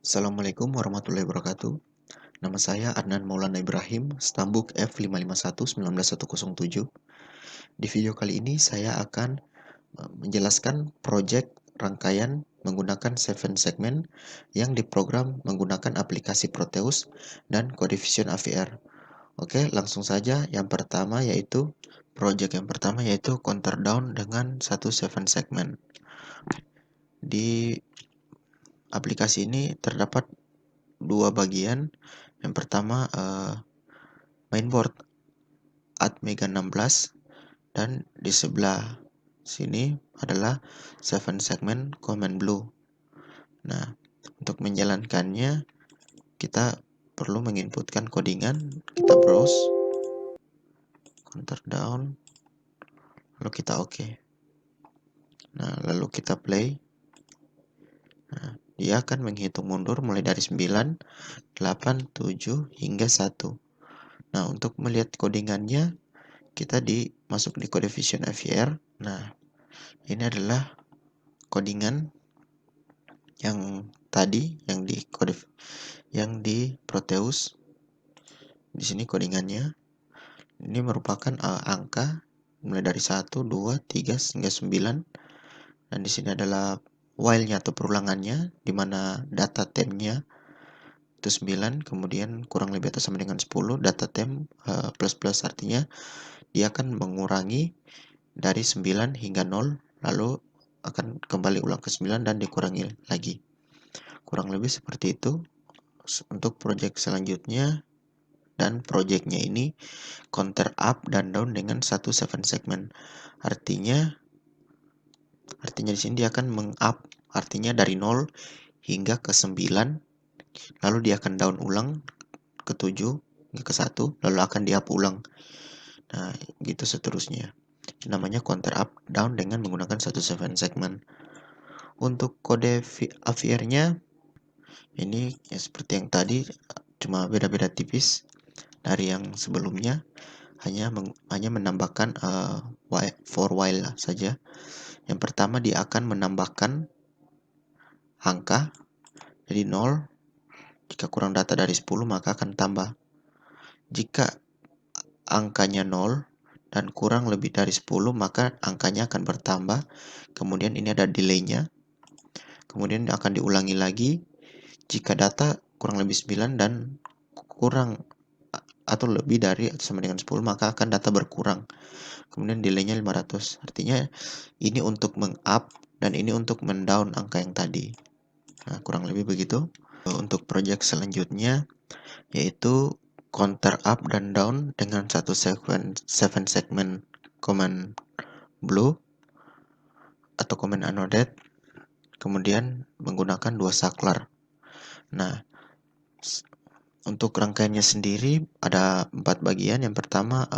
Assalamualaikum warahmatullahi wabarakatuh. Nama saya Adnan Maulana Ibrahim, Stambuk F551-19107. Di video kali ini saya akan menjelaskan project rangkaian menggunakan 7 segmen yang diprogram menggunakan aplikasi Proteus dan Codevision AVR. Oke, langsung saja. Project yang pertama yaitu counter down dengan 7 segmen. Di aplikasi ini terdapat dua bagian. Yang pertama mainboard Atmega 16 dan di sebelah sini adalah 7 segmen Command Blue. Nah, untuk menjalankannya kita perlu menginputkan codingan. Kita browse counter down, lalu kita OK. Nah, lalu kita play. Nah, dia akan menghitung mundur mulai dari 9, 8, 7 hingga 1. Nah, untuk melihat codingannya kita masuk di Codevision AVR. Nah, ini adalah codingan yang tadi yang di Proteus. Di sini codingannya. Ini merupakan angka mulai dari 1, 2, 3 hingga 9. Dan di sini adalah while-nya atau perulangannya di mana data temp-nya itu 9, kemudian kurang lebih atau sama dengan 10, data temp plus artinya dia akan mengurangi dari 9 hingga 0, lalu akan kembali ulang ke 9 dan dikurangi lagi. Kurang lebih seperti itu untuk project selanjutnya. Dan projectnya ini counter up dan down dengan 7 segmen. Artinya di sini dia akan meng-up, artinya dari 0 hingga ke 9, lalu dia akan down ulang ke 7 hingga ke 1, lalu akan di-up ulang. Nah, gitu seterusnya. Namanya counter up down dengan menggunakan 7 segmen. Untuk kode AVR-nya ini ya seperti yang tadi, cuma beda-beda tipis dari yang sebelumnya, hanya menambahkan for while saja. Yang pertama dia akan menambahkan angka, jadi 0. Jika kurang data dari 10 maka akan tambah. Jika angkanya 0 dan kurang lebih dari 10 maka angkanya akan bertambah. Kemudian ini ada delay-nya. Kemudian akan diulangi lagi. Jika data kurang lebih 9 dan kurang atau lebih dari atau sama dengan 10 maka akan data berkurang. Kemudian delay-nya 500. Artinya ini untuk meng-up dan ini untuk men-down angka yang tadi. Nah, kurang lebih begitu. Untuk project selanjutnya yaitu counter up dan down dengan 7 segmen command blue atau command annotate, kemudian menggunakan 2 saklar. Nah, untuk rangkaiannya sendiri ada 4 bagian. Yang pertama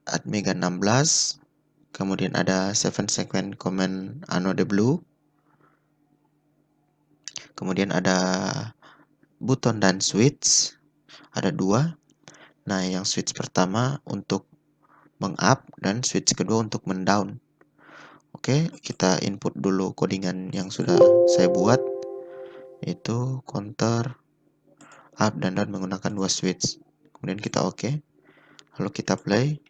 Atmega 16, kemudian ada 7 segmen command anode blue, kemudian ada button dan switch, ada 2. Nah, yang switch pertama untuk meng-up dan switch kedua untuk men-down. Oke, kita input dulu codingan yang sudah saya buat, yaitu counter up dan down menggunakan 2 switch. Kemudian kita OK, lalu kita play.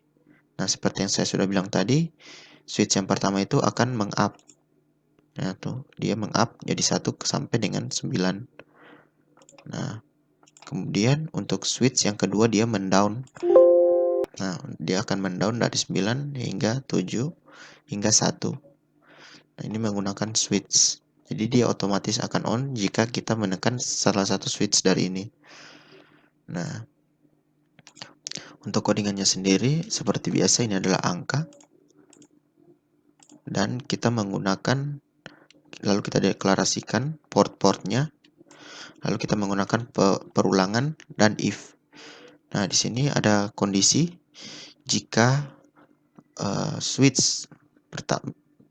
Nah, seperti yang saya sudah bilang tadi, switch yang pertama itu akan meng-up. Nah, tuh dia meng-up jadi 1 sampai dengan 9. Nah, kemudian untuk switch yang kedua dia men-down. Nah, dia akan men-down dari 9 hingga 7 hingga 1. Nah, ini menggunakan switch. Jadi dia otomatis akan on jika kita menekan salah satu switch dari ini. Nah, untuk codingannya sendiri seperti biasa ini adalah angka. Dan kita menggunakan, lalu kita deklarasikan port-portnya. Lalu kita menggunakan perulangan dan if. Nah, di sini ada kondisi jika switch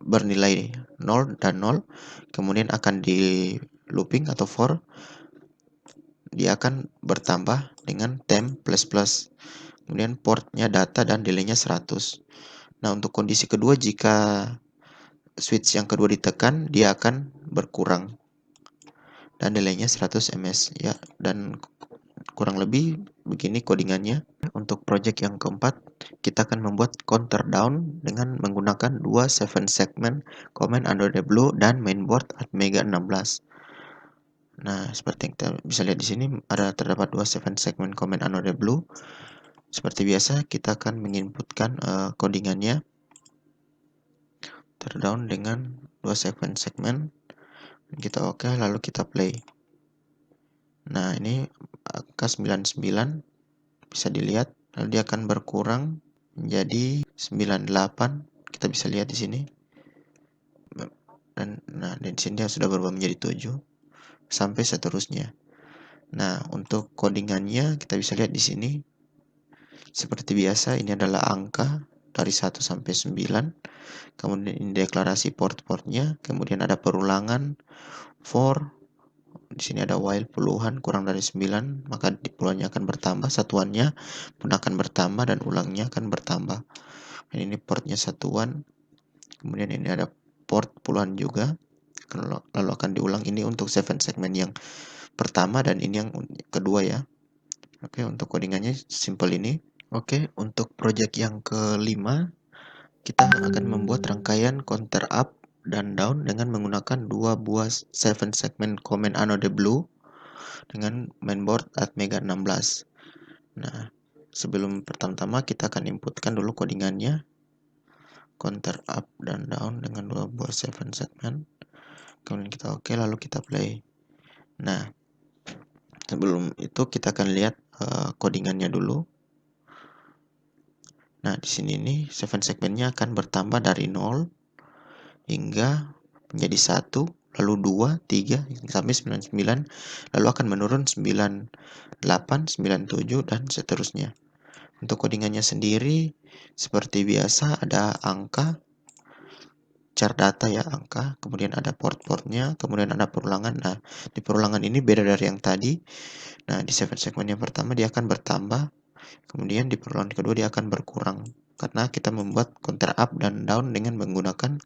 bernilai 0 dan 0, kemudian akan di looping atau for, dia akan bertambah dengan temp plus. Kemudian portnya data dan delaynya 100. Nah, untuk kondisi kedua, jika switch yang kedua ditekan, dia akan berkurang dan delaynya 100 ms ya, dan kurang lebih begini codingannya. Untuk project yang keempat, kita akan membuat counter down dengan menggunakan dua 7 segment command under the blue dan mainboard Atmega 16. Nah, seperti yang kita bisa lihat di sini terdapat dua 7 segment command under the blue. Seperti biasa, kita akan menginputkan codingannya terdown dengan dua 7 segment. Kita oke, lalu kita play. Nah, ini angka 99 bisa dilihat, lalu dia akan berkurang menjadi 98. Kita bisa lihat di sini. Dan nah, di sini dia sudah berubah menjadi 7 sampai seterusnya. Nah, untuk codingannya kita bisa lihat di sini. Seperti biasa, ini adalah angka dari 1 sampai 9. Kemudian ini deklarasi port-portnya, kemudian ada perulangan for. Di sini ada while puluhan kurang dari 9, maka di puluhannya akan bertambah, satuannya pun akan bertambah, dan ulangnya akan bertambah. Dan ini portnya satuan, kemudian ini ada port puluhan juga, lalu akan diulang. Ini untuk 7 segmen yang pertama dan ini yang kedua ya. Oke, untuk codingannya simple ini. Oke, untuk project yang kelima, kita akan membuat rangkaian counter up dan down dengan menggunakan dua buah 7 segment command anode blue dengan mainboard Atmega 16. Nah, sebelum pertama-tama kita akan inputkan dulu codingannya. Counter up dan down dengan dua buah 7 segment. Kemudian kita oke, lalu kita play. Nah, sebelum itu kita akan lihat codingannya dulu. Nah, di sini nih 7 segmennya akan bertambah dari 0 hingga menjadi 1, lalu 2, 3 sampai 99, lalu akan menurun 98, 97 dan seterusnya. Untuk codingannya sendiri seperti biasa ada angka char data ya, angka, kemudian ada port-portnya, kemudian ada perulangan. Nah, di perulangan ini beda dari yang tadi. Nah, di 7 segmen yang pertama dia akan bertambah, kemudian di perulangan kedua dia akan berkurang karena kita membuat counter up dan down dengan menggunakan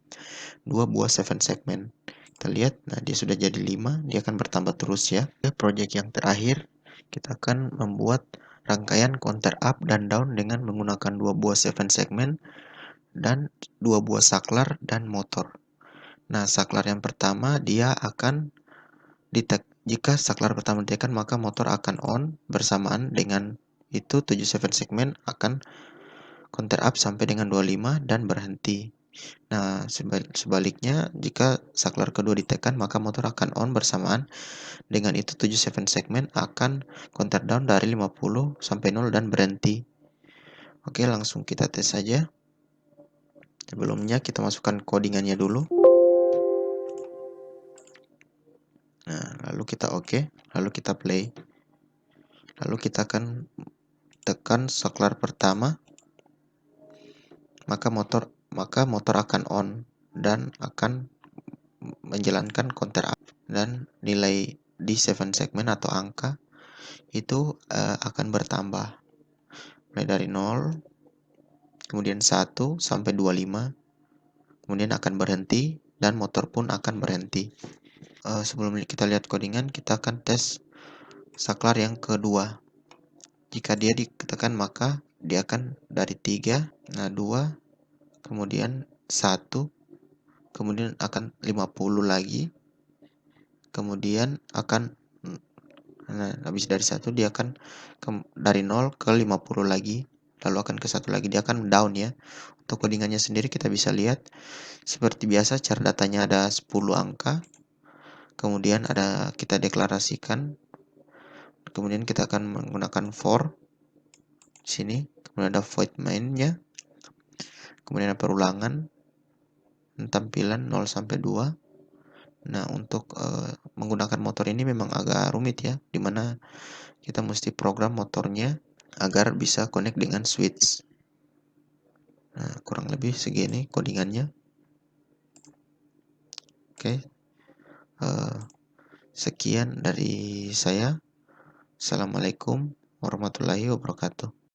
dua buah 7 segmen. Kita lihat, nah dia sudah jadi 5, dia akan bertambah terus ya. Project yang terakhir, kita akan membuat rangkaian counter up dan down dengan menggunakan dua buah 7 segmen dan dua buah saklar dan motor. Nah, saklar yang pertama dia akan jika saklar pertama ditekan maka motor akan on, bersamaan dengan itu 7 7 segmen akan counter up sampai dengan 25 dan berhenti. Nah, sebaliknya jika saklar kedua ditekan maka motor akan on, bersamaan dengan itu 7 7 segmen akan counter down dari 50 sampai 0 dan berhenti. Oke, langsung kita tes saja. Sebelumnya kita masukkan codingannya dulu. Nah, lalu kita oke, lalu kita play. Lalu kita akan tekan saklar pertama, maka motor akan on dan akan menjalankan counter up, dan nilai di 7 segmen atau angka itu akan bertambah mulai dari 0, kemudian 1 sampai 25, kemudian akan berhenti dan motor pun akan berhenti. Sebelum kita lihat codingan, kita akan tes saklar yang kedua. Jika dia ditekan maka dia akan dari 3, nah 2, kemudian 1, kemudian akan 50 lagi, kemudian akan habis dari 1 dia akan dari 0 ke 50 lagi, lalu akan ke 1 lagi, dia akan down ya. Untuk codingannya sendiri kita bisa lihat seperti biasa, char datanya ada 10 angka, kemudian ada kita deklarasikan, kemudian kita akan menggunakan for sini, kemudian ada void main-nya, kemudian ada perulangan tampilan 0 sampai 2. Nah, untuk menggunakan motor ini memang agak rumit ya, dimana kita mesti program motornya agar bisa connect dengan switch. Nah, kurang lebih segini codingannya. Oke, sekian dari saya. Assalamualaikum warahmatullahi wabarakatuh.